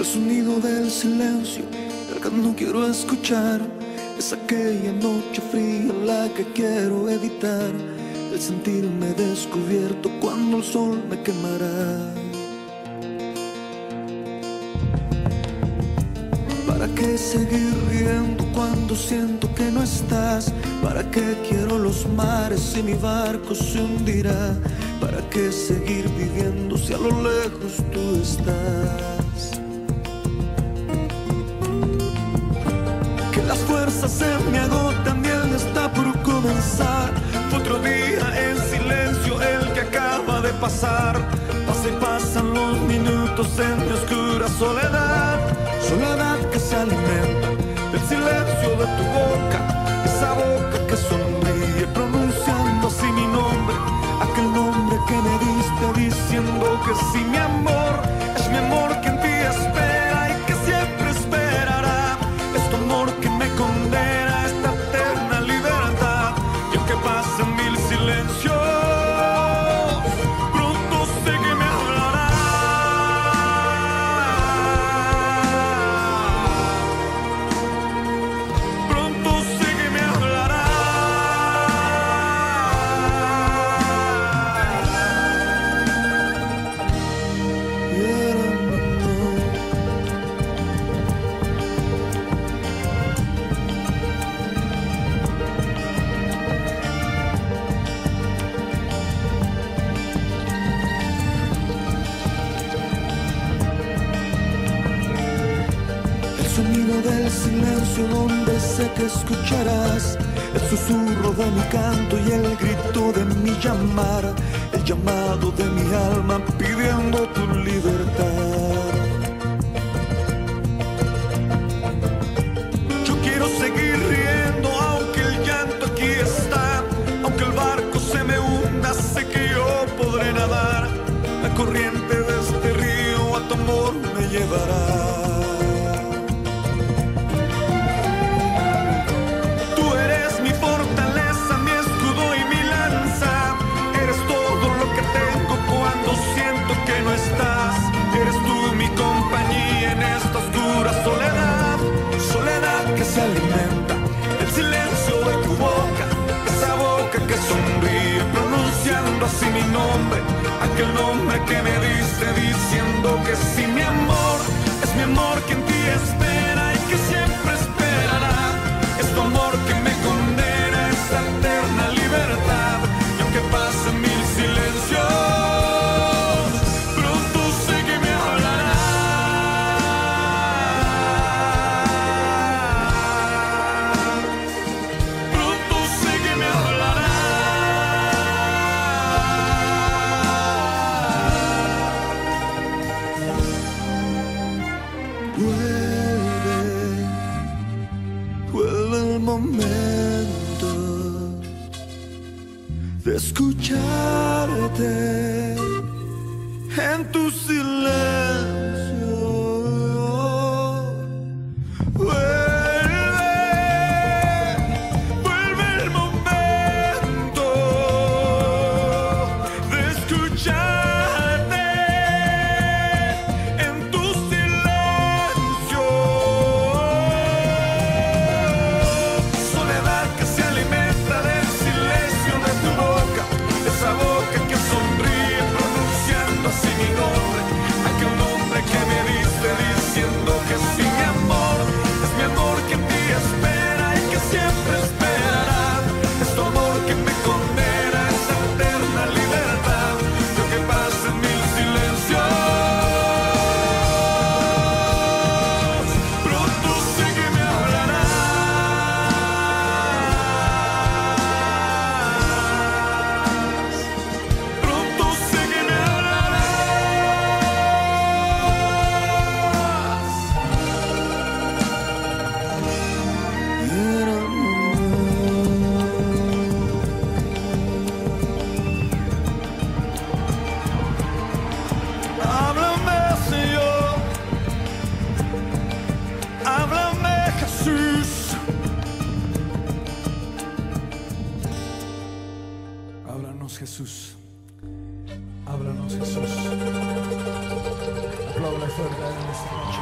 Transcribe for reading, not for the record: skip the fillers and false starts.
El sonido del silencio, el que no quiero escuchar. Es aquella noche fría la que quiero evitar. El sentirme descubierto cuando el sol me quemará. ¿Para qué seguir riendo cuando siento que no estás? ¿Para qué quiero los mares si mi barco se hundirá? ¿Para qué seguir viviendo si a lo lejos tú estás? Que las fuerzas se me agotan y el día está por comenzar. Otro día en silencio el que acaba de pasar. Pasa y pasan los minutos en mi oscura soledad. Soledad que se alimenta del silencio de tu boca. Esa boca que sonríe pronunciando así mi nombre. Aquel nombre que me diste diciendo que sí, mi amor. Es mi amor que en ti espera y que siempre esperará. Es tu amor que me condena a esta eterna libertad. Y aunque pasen mil silencios, pronto sé que me hablará. Pronto sé que me hablará. El sonido del silencio donde sé que escucharás. El susurro de mi canto y el grito de mi llamar. El llamado de mi alma pidiendo tu libertad. Yo quiero seguir riendo aunque el llanto aquí está. Aunque el barco se me hunda, sé que yo podré nadar. La corriente de este río a tu amor me llevará. Eres tú mi compañía en esta oscura soledad. Soledad que se alimenta del silencio de tu boca. Esa boca que sonríe pronunciando así mi nombre. Aquel nombre que me diste diciendo que sí, mi amor. Es mi amor que en ti espera y que siempre esperará. Es tu amor que me condena a esta eterna libertad. Y aunque pasen mil silencios, vuelve el momento de escucharte en tu silencio. Vuelve el momento de escucharte en tu silencio. Soledad que se alimenta del silencio de tu boca. Esa boca que sonríe pronunciando así mi nombre. Aquel nombre que me diste diciendo que sí, mi amor. Es mi amor que en ti espera y que siempre esperará. Es tu amor que me condena a esa eterna libertad. Y aunque pasen mil silencios, pronto sé que me hablarás. Pronto sé que me hablarás. Háblame, Señor. Háblame, Jesús. Háblanos, Jesús. Háblanos, Jesús. Aplauda fuerte en esta noche.